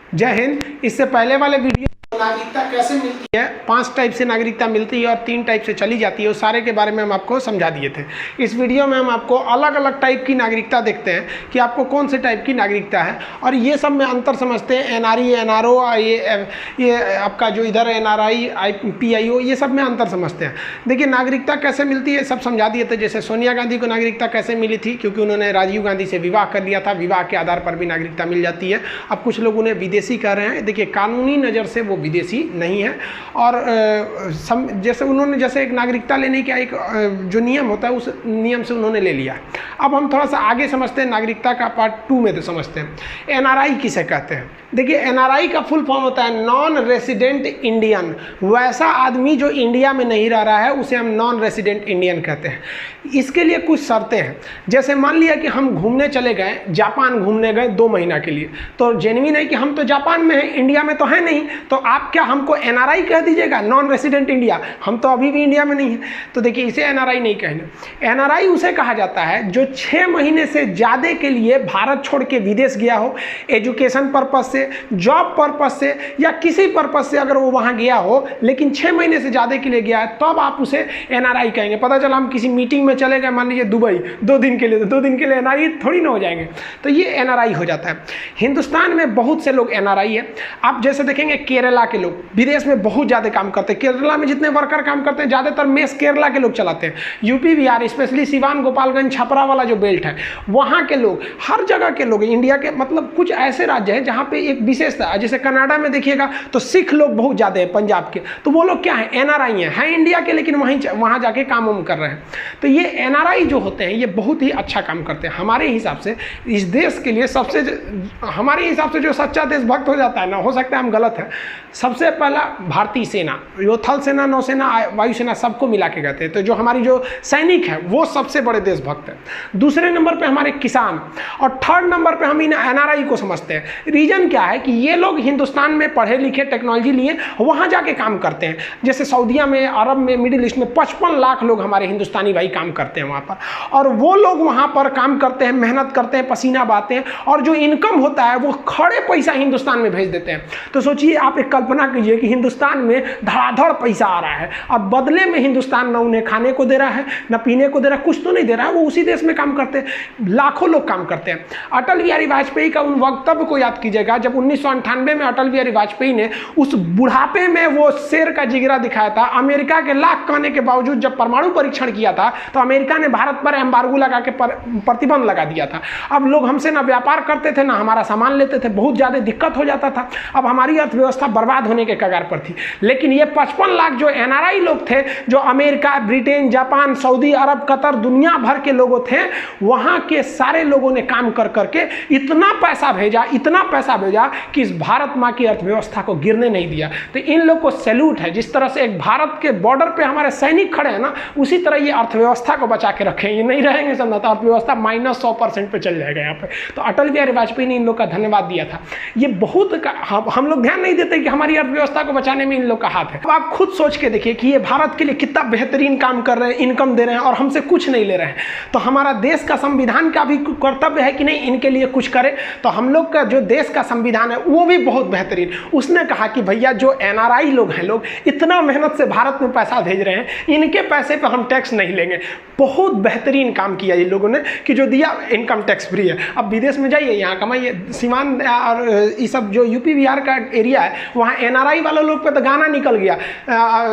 जय हिंद। इससे पहले वाले वीडियो नागरिकता कैसे मिलती है, 5 टाइप से नागरिकता मिलती है और 3 टाइप से चली जाती है, उस सारे के बारे में हम आपको समझा दिए थे। इस वीडियो में हम आपको अलग अलग टाइप की नागरिकता देखते हैं कि आपको कौन से टाइप की नागरिकता है, और ये सब में अंतर समझते हैं। एनआरई, एनआरओ, ये आपका जो इधर एनआरआई, पीआईओ, ये सब में अंतर समझते हैं। देखिए नागरिकता कैसे मिलती है सब समझा दिए थे। जैसे सोनिया गांधी को नागरिकता कैसे मिली थी, क्योंकि उन्होंने राजीव गांधी से विवाह कर लिया था, विवाह के आधार पर भी नागरिकता मिल जाती है। अब कुछ लोग उन्हें विदेशी कह रहे हैं, देखिए कानूनी नज़र से वो विदेशी नहीं है। और जैसे उन्होंने जैसे एक नागरिकता लेने का एक जो नियम होता है, उस नियम से उन्होंने ले लिया। अब हम थोड़ा सा आगे समझते हैं, नागरिकता का पार्ट 2 में तो समझते हैं। एनआरआई किसे कहते हैं? देखिए एनआरआई का फुल फॉर्म होता है नॉन रेसिडेंट इंडियन। वैसा आदमी जो इंडिया में नहीं रह रहा है उसे हम नॉन रेसिडेंट इंडियन कहते हैं। इसके लिए कुछ शर्तें हैं। जैसे मान लिया कि हम घूमने चले गए, जापान घूमने गए 2 महीना के लिए, तो जेन्युइन है कि हम तो जापान में हैं, इंडिया में तो है नहीं, तो आप क्या हमको एनआरआई कह दीजिएगा, नॉन रेसिडेंट इंडिया? हम तो अभी भी इंडिया में नहीं है, तो देखिए इसे एनआरआई नहीं कहना। एनआरआई उसे कहा जाता है जो 6 महीने से ज़्यादा के लिए भारत छोड़ के विदेश गया हो, एजुकेशन पर्पज से, जॉब पर्पज से या किसी पर्पज से अगर वो वहाँ गया हो, लेकिन 6 महीने से ज़्यादा के लिए गया है, तब आप उसे एनआरआई कहेंगे। पता चला हम किसी मीटिंग में चले गए, मान लीजिए दुबई 2 दिन के लिए, तो 2 दिन के लिए एनआरआई थोड़ी ना हो जाएंगे, तो ये एनआरआई हो जाता है। हिंदुस्तान में बहुत से लोग एनआरआई है। आप जैसे देखेंगे केरला के लोग विदेश में बहुत ज़्यादा काम करते हैं। केरला में जितने वर्कर काम करते हैं ज़्यादातर मेस केरला के लोग चलाते हैं। यूपी बिहार, स्पेशली सिवान, गोपालगंज, छपरा वाला जो बेल्ट है, वहाँ के लोग, हर जगह के लोग, इंडिया के मतलब कुछ ऐसे राज्य हैं जहाँ पे एक विशेषता है। जैसे कनाडा में देखिएगा तो सिख लोग बहुत ज़्यादा है, पंजाब के, तो वो लोग क्या है, एनआरआई हैं इंडिया के, लेकिन वहाँ जाके काम वाम कर रहे हैं। तो ये एनआरआई जो होते हैं ये बहुत ही अच्छा काम करते हैं। हमारे हिसाब से इस देश के लिए सबसे, हमारे हिसाब से जो सच्चा देशभक्त हो जाता है ना, हो सकता है हम गलत है, सबसे पहला भारतीय सेना, जो थल सेना, नौसेना, वायुसेना, सबको मिला के कहते हैं। तो जो हमारी जो सैनिक है वो सबसे बड़े देशभक्त है। दूसरे नंबर पे हमारे किसान, और 3rd नंबर पे हम इन एनआरआई को समझते हैं। रीजन क्या है कि ये लोग हिंदुस्तान में पढ़े लिखे, टेक्नोलॉजी लिए वहाँ जाके काम करते हैं। जैसे सऊदीया में, अरब में, मिडिल ईस्ट में 55 लाख लोग हमारे हिंदुस्तानी भाई काम करते हैं वहाँ पर, और वो लोग वहाँ पर काम करते हैं, मेहनत करते हैं, पसीना बहाते हैं, और जो इनकम होता है वो खड़े पैसा हिंदुस्तान में भेज देते हैं। तो सोचिए आप एक कल्पना कीजिए कि हिंदुस्तान में धड़ाधड़ पैसा आ रहा है, अब बदले में हिंदुस्तान न उन्हें खाने को दे रहा है, न पीने को दे रहा है, कुछ तो नहीं दे रहा है, वो उसी देश में काम करते हैं, लाखों लोग काम करते हैं। अटल बिहारी वाजपेयी का उन वक्तव्य को याद कीजिएगा, जब 1998 में अटल बिहारी वाजपेयी ने उस बुढ़ापे में वो शेर का जिगरा दिखाया था। अमेरिका के लाख कहने के बावजूद जब परमाणु परीक्षण किया था तो अमेरिका ने भारत पर एम्बार्गो लगा के प्रतिबंध लगा दिया था। अब लोग हमसे ना व्यापार करते थे, ना हमारा सामान लेते थे, बहुत ज़्यादा दिक्कत हो जाता था। अब हमारी अर्थव्यवस्था बर्बाद होने के कगार पर थी। लेकिन ये 55 लाख जो एनआरआई लोग थे, जो अमेरिका, ब्रिटेन, जापान, सऊदी अरब, कतर, दुनिया भर के लोगों थे, वहाँ के सारे लोगों ने काम कर करके इतना पैसा भेजा कि इस भारत माँ की अर्थव्यवस्था को गिरने नहीं दिया। तो इन लोग को सैल्यूट है। जिस तरह से एक भारत के बॉर्डर पे हमारे सैनिक खड़े हैं ना, उसी तरह ये अर्थव्यवस्था को बचा के रखें। ये नहीं रहेंगे समझा तो अर्थव्यवस्था -100% पे चल जाएगा यहाँ पे। तो अटल बिहारी वाजपेयी ने इन लोग का धन्यवाद दिया था। ये बहुत हम लोग ध्यान नहीं देते कि हमारी अर्थव्यवस्था को बचाने में इन लोग का हाथ है। अब आप खुद सोच के देखिए कि ये भारत के लिए कितना बेहतरीन काम कर रहे हैं, इनकम दे रहे हैं, और हमसे कुछ नहीं ले रहे हैं। तो हमारा देश का संविधान का भी कर्तव्य है कि नहीं इनके लिए कुछ करें। तो हम लोग का जो देश का संविधान है वो भी बहुत बेहतरीन। उसने कहा कि भैया जो एनआरआई लोग हैं, लोग इतना मेहनत से भारत में पैसा भेज रहे हैं, इनके पैसे पर हम टैक्स नहीं लेंगे। बहुत बेहतरीन काम किया ये लोगों ने कि जो दिया इनकम टैक्स फ्री है। अब विदेश में जाइए, यहाँ कमाइए। सीमान और ये सब जो यूपी बिहार का एरिया है, वहाँ एनआरआई वाले लोग पे तो गाना निकल गया,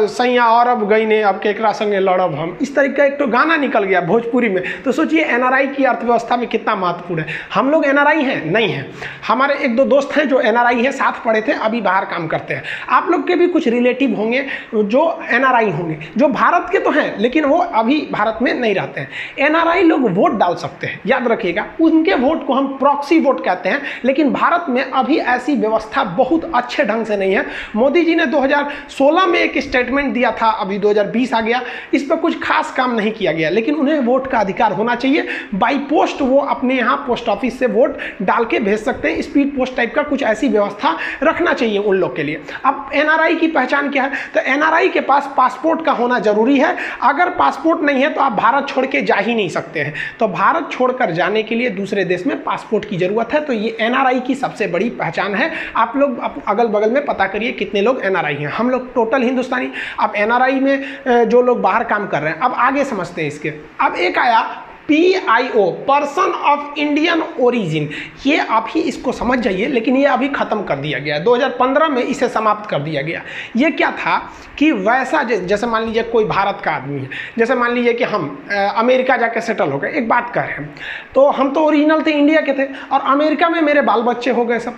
सैया और अब गई ने अब केकरा संगे लड़ब हम, इस तरीके का एक तो गाना निकल गया भोजपुरी में। तो सोचिए एनआरआई की अर्थव्यवस्था में कितना महत्वपूर्ण है। हम लोग एनआरआई हैं नहीं हैं, हमारे 1-2 दोस्त हैं जो एनआरआई है, साथ पढ़े थे, अभी बाहर काम करते हैं। आप लोग के भी कुछ रिलेटिव होंगे जो एनआरआई होंगे, जो भारत के तो हैं लेकिन वो अभी भारत में नहीं रहते हैं। एनआरआई लोग वोट डाल सकते हैं, याद रखिएगा। उनके वोट को हम प्रॉक्सी वोट कहते हैं, लेकिन भारत में अभी ऐसी व्यवस्था बहुत अच्छे ढंग से नहीं है। मोदी जी ने 2016 में एक स्टेटमेंट दिया था, अभी 2020 आ गया, इस पर कुछ खास काम नहीं किया गया, लेकिन उन्हें वोट का अधिकार होना चाहिए। बाई पोस्ट वो अपने यहाँ पोस्ट ऑफिस से वोट डाल के भेज सकते हैं, स्पीड पोस्ट टाइप टाइप का कुछ ऐसी व्यवस्था रखना चाहिए उन लोग के लिए। अब एनआरआई की पहचान क्या है? तो एनआरआई के पास पासपोर्ट का होना जरूरी है। अगर पासपोर्ट नहीं है तो आप भारत छोड़ के जा ही नहीं सकते हैं। तो भारत छोड़कर जाने के लिए दूसरे देश में पासपोर्ट की जरूरत है। तो ये एनआरआई की सबसे बड़ी पहचान है। आप लोग अगल बगल में पता करिए कितने लोग एनआरआई हैं। हम लोग टोटल हिंदुस्तानी। अब एनआरआई में जो लोग बाहर काम कर रहे हैं, अब आगे समझते हैं इसके। अब एक आया PIO, person of Indian origin. ये आप ही इसको समझ जाइए, लेकिन ये अभी ख़त्म कर दिया गया। 2015 में इसे समाप्त कर दिया गया। ये क्या था कि वैसा जैसे मान लीजिए कोई भारत का आदमी है, जैसे मान लीजिए कि हम अमेरिका जाके सेटल हो गए। एक बात कर रहे हैं, तो हम तो ओरिजिनल थे, इंडिया के थे, और अमेरिका में मेरे बाल बच्चे हो गए सब।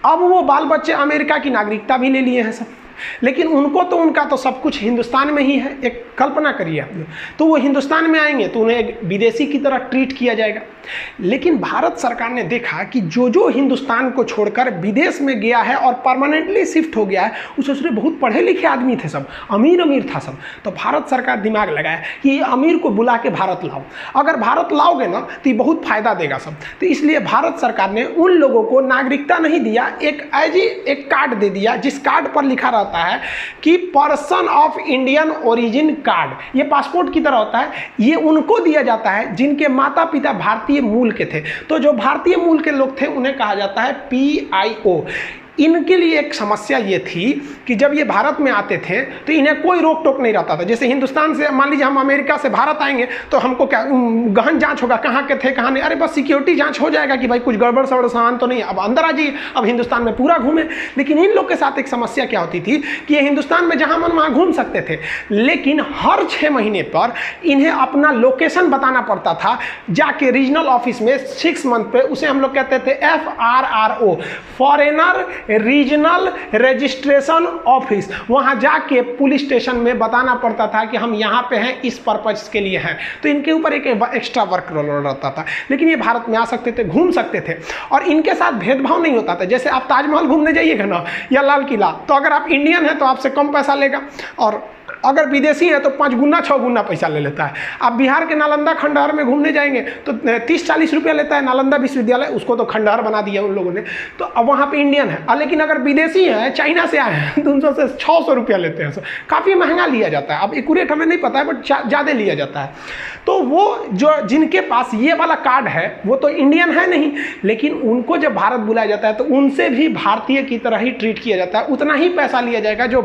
अब वो बाल बच्चे अमेरिका की नागरिकता भी ले लिए हैं सब, लेकिन उनको तो उनका तो सब कुछ हिंदुस्तान में ही है। एक कल्पना करिए आप, तो वो हिंदुस्तान में आएंगे तो उन्हें एक विदेशी की तरह ट्रीट किया जाएगा। लेकिन भारत सरकार ने देखा कि जो हिंदुस्तान को छोड़कर विदेश में गया है और परमानेंटली शिफ्ट हो गया है, उससे बहुत पढ़े लिखे आदमी थे सब, अमीर था सब। तो भारत सरकार दिमाग लगाया कि ये अमीर को बुला के भारत लाओ। अगर भारत लाओगे ना तो ये बहुत फायदा देगा सब। तो इसलिए भारत सरकार ने उन लोगों को नागरिकता नहीं दिया, एक कार्ड दे दिया, जिस कार्ड पर लिखा रहता है कि person of Indian origin card. ये पासपोर्ट की तरह होता है। ये उनको दिया जाता है जिनके माता पिता भारतीय मूल के थे। तो जो भारतीय मूल के लोग थे उन्हें कहा जाता है PIO। इनके लिए एक समस्या ये थी कि जब ये भारत में आते थे तो इन्हें कोई रोक टोक नहीं रहता था। जैसे हिंदुस्तान से मान लीजिए हम अमेरिका से भारत आएंगे तो हमको क्या गहन जांच होगा, कहाँ के थे कहाँ नहीं। अरे बस सिक्योरिटी जांच हो जाएगा कि भाई कुछ गड़बड़ सड़बड़ सामान तो नहीं, अब अंदर आ जाइए, अब हिंदुस्तान में पूरा घूमे। लेकिन इन लोग के साथ एक समस्या क्या होती थी कि ये हिंदुस्तान में जहाँ मन वहाँ घूम सकते थे, लेकिन हर 6 महीने पर इन्हें अपना लोकेशन बताना पड़ता था जाके रीजनल ऑफिस में 6 मंथ पे। उसे हम लोग कहते थे FRRO, foreigner regional registration office. वहां जाके पुलिस स्टेशन में बताना पड़ता था कि हम यहाँ पे हैं, इस पर्पज के लिए हैं। तो इनके ऊपर एक एक्स्ट्रा वर्क रोल रहता था। लेकिन ये भारत में आ सकते थे, घूम सकते थे, और इनके साथ भेदभाव नहीं होता था। जैसे आप ताजमहल घूमने जाइएगा ना, या लाल किला, तो अगर आप इंडियन हैं तो आपसे कम पैसा लेगा, और अगर विदेशी है तो 5 गुना 6 गुना पैसा ले लेता है। आप बिहार के नालंदा खंडहर में घूमने जाएंगे तो 30-40 रुपया लेता है नालंदा विश्वविद्यालय, उसको तो खंडहर बना दिया उन लोगों ने। तो अब वहाँ पे इंडियन है, लेकिन अगर विदेशी है, चाइना से आए हैं, तो उनसे 600 रुपया लेते हैं। काफ़ी महंगा लिया जाता है। अब एक्यूरेट हमें नहीं पता है, बट ज़्यादा लिया जाता है। तो वो जो जिनके पास ये वाला कार्ड है वो तो इंडियन है नहीं, लेकिन उनको जब भारत बुलाया जाता है तो उनसे भी भारतीय की तरह ही ट्रीट किया जाता है। उतना ही पैसा लिया जाएगा जो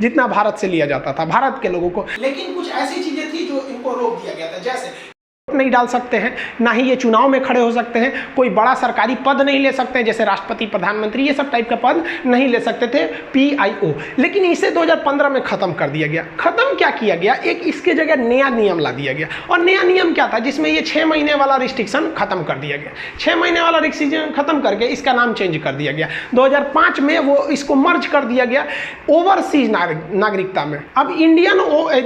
जितना भारत से लिया जाता था भारत के लोगों को। लेकिन कुछ ऐसी चीजें थी जो इनको रोक दिया गया था, जैसे नहीं डाल सकते हैं, ना ही ये चुनाव में खड़े हो सकते हैं, कोई बड़ा सरकारी पद नहीं ले सकते हैं, जैसे राष्ट्रपति, प्रधानमंत्री, ये सब टाइप का पद नहीं ले सकते थे PIO। लेकिन इसे 2015 में खत्म कर दिया गया। खत्म क्या किया गया, एक इसके जगह नया नियम ला दिया गया। और नया नियम क्या था, जिसमें ये 6 महीने वाला रिस्ट्रिक्शन खत्म कर दिया गया। 6 महीने वाला रिस्ट्रिक्शन खत्म करके इसका नाम चेंज कर दिया गया। 2005 में वो इसको मर्ज कर दिया गया ओवरसीज नागरिकता में। अब इंडियन,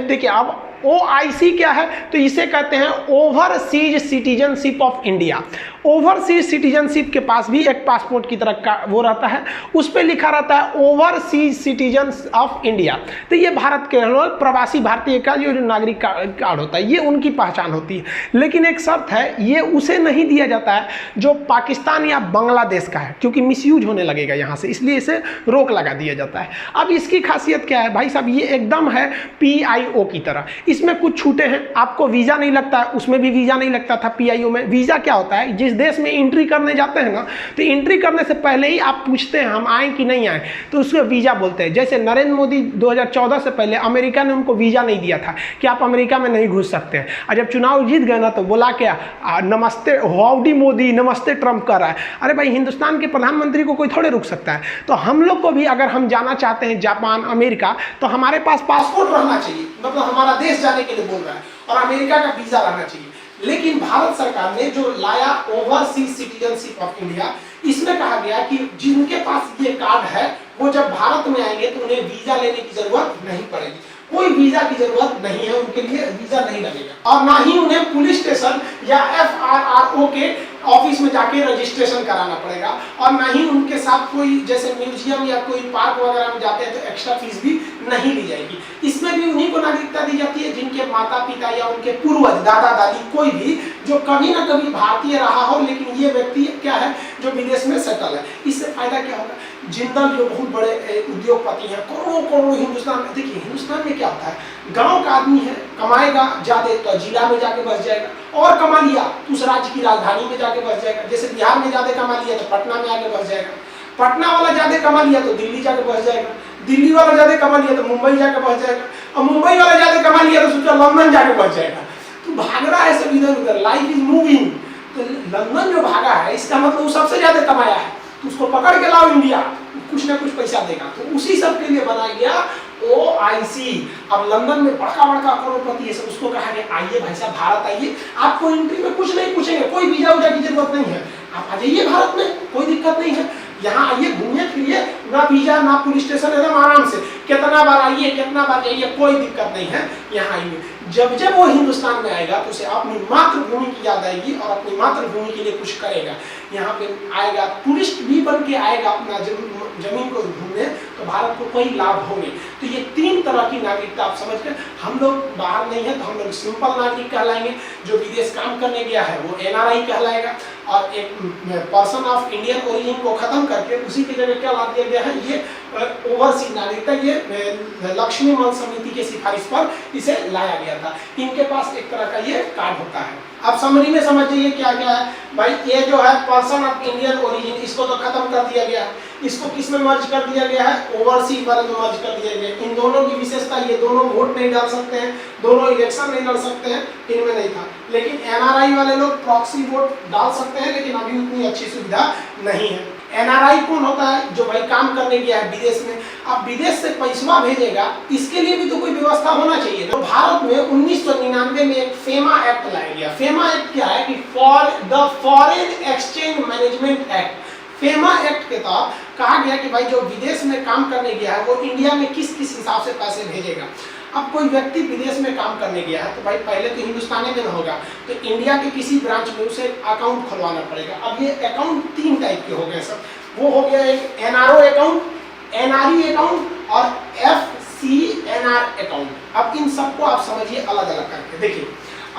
देखिए अब OIC क्या है, तो इसे कहते हैं overseas citizenship of India. Overseas citizenship के पास भी एक पासपोर्ट की तरह का वो रहता है, उस पर लिखा रहता है ओवरसीज सिटीजन ऑफ इंडिया। तो ये भारत के प्रवासी भारतीय का जो नागरिक कार्ड होता है, ये उनकी पहचान होती है। लेकिन एक शर्त है, ये उसे नहीं दिया जाता है जो पाकिस्तान या बांग्लादेश का है, क्योंकि मिसयूज होने लगेगा यहाँ से, इसलिए इसे रोक लगा दिया जाता है। अब इसकी खासियत क्या है भाई साहब, ये एकदम है PIO की तरह। इसमें कुछ छूटे हैं, आपको वीज़ा नहीं लगता है, उसमें भी वीज़ा नहीं लगता था PIO में। वीज़ा क्या होता है, जिस देश में एंट्री करने जाते हैं ना, तो एंट्री करने से पहले ही आप पूछते हैं हम आए कि नहीं आए, तो उसको वीज़ा बोलते हैं। जैसे नरेंद्र मोदी 2014 से पहले अमेरिका ने उनको वीज़ा नहीं दिया था कि आप अमेरिका में नहीं घुस सकते हैं, और जब चुनाव जीत गए ना तो बोला क्या, नमस्ते हाउडी मोदी, नमस्ते ट्रंप कर रहा है। अरे भाई, हिंदुस्तान के प्रधानमंत्री को कोई थोड़े रुक सकता है। तो हम लोग को भी अगर हम जाना चाहते हैं जापान, अमेरिका, तो हमारे पास पासपोर्ट रहना चाहिए, मतलब हमारा देश जाने के लिए बोल रहा है, और अमेरिका का वीज़ा रहना चाहिए। लेकिन भारत सरकार ने जो लाया ओवरसीज सिटीजनशिप ऑफ इंडिया, इसमें कहा गया कि जिनके पास ये कार्ड है वो जब भारत में आएंगे तो उन्हें वीजा लेने की जरूरत नहीं पड़ेगी। कोई वीजा की जरूरत नहीं है, उनके लिए वीजा नहीं लगेगा, और ना ही उन्हें पुलिस स्टेशन या FRRO के ऑफिस में जाके रजिस्ट्रेशन कराना पड़ेगा, और ना ही उनके साथ कोई जैसे म्यूजियम या कोई पार्क वगैरह में जाते हैं तो एक्स्ट्रा फीस भी नहीं ली जाएगी। इसमें भी उन्हीं को नागरिकता दी जाती है जिनके माता पिता या उनके पूर्वज दादा दादी कोई भी जो कभी ना कभी भारतीय रहा हो, लेकिन ये व्यक्ति क्या है जो विदेश में सेटल है। इससे फायदा क्या होगा, जिंदल जो बहुत बड़े उद्योगपति हैं, करोड़ों करोड़ों हिंदुस्तान में, देखिए हिंदुस्तान में क्या होता है, गांव का आदमी है कमाएगा ज्यादा तो जिला में जाके बस जाएगा, और कमा लिया तो उस राज्य की राजधानी में जाके बस जाएगा। जैसे बिहार में ज्यादा कमा लिया तो पटना में आके बस जाएगा, पटना वाला ज्यादा कमा लिया तो दिल्ली जाके बस जाएगा, दिल्ली वाला ज्यादा कमा लिया तो मुंबई जाके बस जाएगा, और मुंबई वाला ज्यादा कमा लिया तो सोचा लंदन जाके बस जाएगा। तो भाग रहा है सब इधर उधर, लाइफ इज मूविंग। तो लंदन जो भागा है इसका मतलब वो सबसे ज्यादा कमाया है, तो उसको पकड़ के लाओ इंडिया, कुछ ना कुछ पैसा देगा। तो उसी सब के लिए बनाया गया OIC। अब लंदन में बड़का बड़का करोड़पति है सब, उसको कहा गया आइए भाई साहब भारत आइए, आपको एंट्री में कुछ नहीं पूछेंगे, कोई वीजा उजा की जरूरत नहीं है, आप आ जाइए भारत में, कोई दिक्कत नहीं है, यहाँ आइए घूमिए फिरिए, ना वीजा ना पुलिस स्टेशन, एकदम आराम से, कितना बार आइए कितना बार जाइए, कोई दिक्कत नहीं है, यहाँ आइए। जब जब वो हिंदुस्तान में आएगा तो उसे अपनी मातृभूमि की याद आएगी और अपनी मातृभूमि के लिए कुछ करेगा। यहाँ पे आएगा, टूरिस्ट भी बन के आएगा अपना जमीन को घूमने, तो भारत को कई लाभ होंगे। तो ये 3 तरह की नागरिकता आप समझ कर, हम लोग बाहर नहीं है तो हम लोग सिंपल नागरिक कहलाएंगे, जो विदेश काम करने गया है वो NRI कहलाएगा, और एक पर्सन ऑफ इंडियन ओरिजिन को खत्म करके उसी की जगह क्या ला दिया गया है, ये ओवरसीज नागरिकता, ये लक्ष्मी मंच समिति के सिफारिश पर इसे लाया गया था। इनके पास एक तरह का ये कार्ड होता है। अब समरी में समझिए क्या क्या है भाई, ये जो है पर्सन ऑफ इंडियन ओरिजिन, इसको तो खत्म कर दिया गया, इसको किस में मर्ज कर दिया गया है, ओवरसीज वाले में मर्ज कर दिया गया। इन दोनों की विशेषता, ये दोनों वोट नहीं डाल सकते हैं, दोनों इलेक्शन नहीं लड़ सकते हैं, इनमें नहीं था। लेकिन NRI वाले लोग प्रॉक्सी वोट डाल सकते हैं, लेकिन अभी उतनी अच्छी सुविधा नहीं है। NRI कौन होता है, जो भाई काम करने गया है विदेश में, अब विदेश से पैसा भेजेगा, इसके लिए भी तो कोई व्यवस्था होना चाहिए। तो भारत में 1999 में एक फेमा एक्ट लाया गया। फेमा एक्ट क्या है कि foreign exchange management act. FEMA act के तहत कहा गया कि भाई जो विदेश में काम करने गया है वो इंडिया में किस किस हिसाब से पैसे भेजेगा। अब कोई व्यक्ति विदेश में काम करने गया है तो भाई पहले तो हिंदुस्तानी में ना होगा, तो इंडिया के किसी ब्रांच में उसे अकाउंट खुलवाना पड़ेगा। अब ये अकाउंट 3 टाइप के हो गए सर, वो हो गया एक NRO अकाउंट, NRE अकाउंट और FCNR अकाउंट। अब इन सबको आप समझिए अलग अलग करके। देखिए,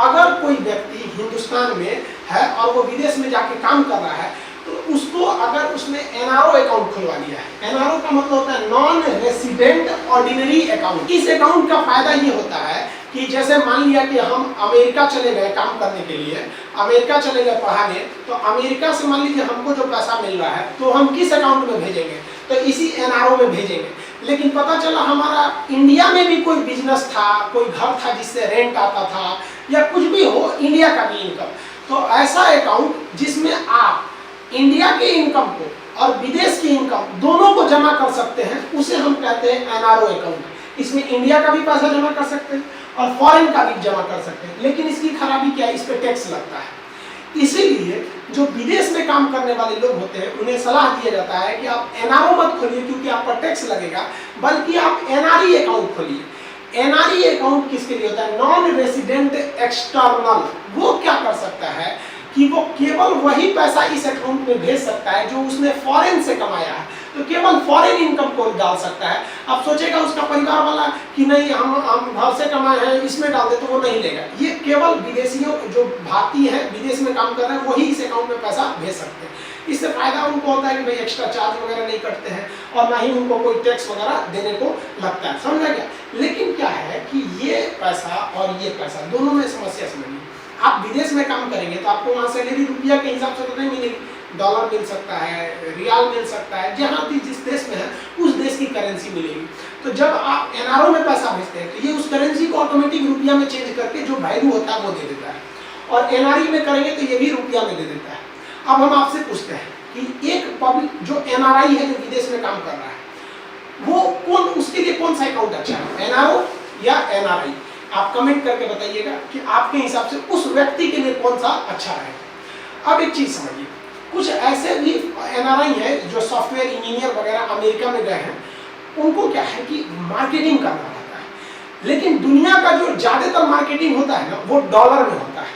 अगर कोई व्यक्ति हिंदुस्तान में है और वो विदेश में जाके काम कर रहा है, तो उसको अगर उसने NRO अकाउंट खुलवा लिया है, NRO का मतलब होता है नॉन रेसिडेंट ऑर्डिनरी अकाउंट। इस अकाउंट का फायदा ये होता है कि जैसे मान लिया कि हम अमेरिका चले गए काम करने के लिए, अमेरिका चले गए पढ़ाने, तो अमेरिका से मान लीजिए हमको जो पैसा मिल रहा है तो हम किस अकाउंट में भेजेंगे, तो इसी NRO में भेजेंगे। लेकिन पता चला हमारा इंडिया में भी कोई बिजनेस था, कोई घर था जिससे रेंट आता था, या कुछ भी हो इंडिया का भी इनकम, तो ऐसा अकाउंट जिसमें आप इंडिया के इनकम को और विदेश की इनकम दोनों को जमा कर सकते हैं, उसे हम कहते हैं NRO अकाउंट। इसमें इंडिया का भी पैसा जमा कर सकते हैं और फॉरेन का भी जमा कर सकते हैं। लेकिन इसकी खराबी क्या है, इस पे टैक्स लगता है। इसीलिए जो विदेश में काम करने वाले लोग होते हैं उन्हें सलाह दिया जाता है कि आप NRO मत खोलिए क्योंकि आप पर टैक्स लगेगा, बल्कि आप NRE अकाउंट खोलिए। NRE अकाउंट किसके लिए होता है, नॉन रेसिडेंट एक्सटर्नल। वो क्या कर सकता है कि वो केवल वही पैसा इस अकाउंट में भेज सकता है जो उसने फॉरेन से कमाया है, तो केवल फॉरेन इनकम को डाल सकता है। अब सोचेगा उसका परिवार वाला कि नहीं हम घर से कमाए हैं इसमें डाल दे, तो वो नहीं लेगा। ये केवल विदेशियों जो भारतीय हैं विदेश में काम कर रहे हैं वही इस अकाउंट में पैसा भेज सकते हैं। इससे फायदा उनको होता है कि भाई एक्स्ट्रा चार्ज वगैरह नहीं कटते हैं और ना ही उनको कोई टैक्स वगैरह देने को लगता है, समझा गया। लेकिन क्या है कि ये पैसा और ये पैसा दोनों में समस्या समझिए। आप विदेश में काम करेंगे तो आपको वहाँ सैलरी रुपया के हिसाब से तो नहीं मिलेगी, डॉलर मिल सकता है, रियाल मिल सकता है, जहाँ भी जिस देश में है उस देश की करेंसी मिलेगी। तो जब आप NRO में पैसा भेजते हैं तो ये उस करेंसी को ऑटोमेटिक रुपया में चेंज करके जो वैल्यू होता है वो दे देता है, और NRE में करेंगे तो ये भी रुपया में दे देता है। अब हम आपसे पूछते हैं कि एक पब्लिक जो NRI है जो विदेश में काम कर रहा है वो कौन, उसके लिए कौन सा अकाउंट अच्छा है, NRO या NRI? आप कमेंट करके बताइएगा कि आपके हिसाब से उस व्यक्ति के लिए कौन सा अच्छा है। अब एक चीज समझिए, कुछ ऐसे भी NRI है जो सॉफ्टवेयर इंजीनियर वगैरह अमेरिका में गए हैं, उनको क्या है कि मार्केटिंग करना रहता है, लेकिन दुनिया का जो ज्यादातर मार्केटिंग होता है ना वो डॉलर में होता है।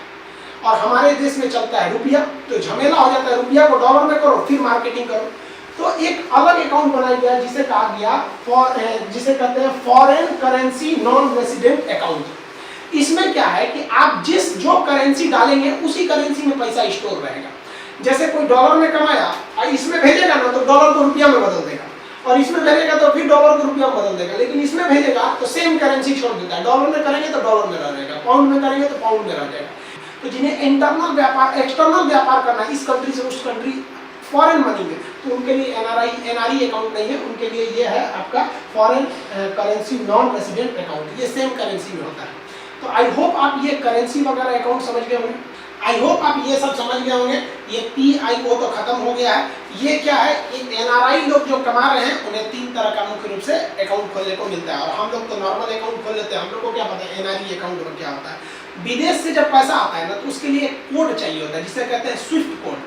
और हमारे देश में चलता है रुपया, तो झमेला हो जाता है, रुपया को डॉलर में करो फिर मार्केटिंग करो। तो एक अलग अकाउंट बनाया गया जिसे कहा गया जिसे कहते हैं foreign currency non resident account. इसमें क्या है कि आप जो करेंसी डालेंगे उसी करेंसी में पैसा स्टोर रहेगा। जैसे कोई डॉलर में कमाया और इसमें भेजेगा ना तो डॉलर को रुपया में बदल देगा, और इसमें भेजेगा तो फिर डॉलर को रुपया में बदल देगा, लेकिन इसमें भेजेगा तो सेम करेंसी छोड़ देता है। डॉलर में करेंगे तो डॉलर में रह जाएगा, पाउंड में करेंगे तो पाउंड में रह जाएगा। तो जिन्हें इंटरनल व्यापार एक्सटर्नल व्यापार करना है इस कंट्री से उस कंट्री फॉरेन मनी में, तो उनके लिए एनआरई अकाउंट नहीं है, उनके लिए ये है आपका foreign currency non resident account, ये सेम करेंसी में होता है। तो आई होप आप ये करेंसी वगैरह अकाउंट समझ गए होंगे, आई होप आप ये सब समझ गए होंगे। ये PIO तो खत्म हो गया है। ये क्या है, एनआरआई लोग जो कमा रहे हैं उन्हें 3 तरह का मुख्य रूप से अकाउंट खोलने को मिलता है, और हम लोग तो नॉर्मल अकाउंट खोल लेते हैं। हम लोग को क्या पता है एनआरई अकाउंट में क्या होता है। विदेश से जब पैसा आता है ना तो उसके लिए एक कोड चाहिए होता है जिसे कहते हैं स्विफ्ट कोड।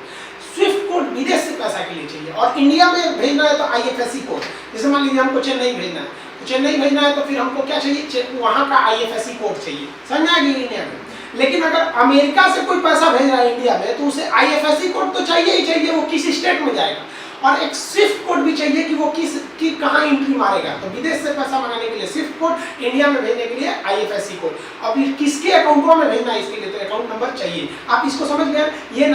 स्विफ्ट कोड विदेश से पैसा के लिए चाहिए, और इंडिया में भेजना है तो IFSC कोड। जैसे मान लीजिए हमको चेन्नई भेजना है, तो चेन्नई भेजना है तो फिर हमको क्या चाहिए, वहाँ का IFSC कोड चाहिए, समझ आ गई इंडिया में। लेकिन अगर अमेरिका से कोई पैसा भेज रहा है इंडिया में तो उसे IFSC कोड तो चाहिए ही चाहिए, वो किस स्टेट में जाएगा, और एक स्विफ्ट कोड भी चाहिए कि वो कहाँ एंट्री मारेगा। तो विदेश से पैसा मंगाने के लिए स्विफ्ट कोड, इंडिया में भेजने के लिए IFSC कोड। अब किसके अकाउंटों में भेजना है इसके लिए तो अकाउंट नंबर चाहिए। आप इसको समझ गए। ये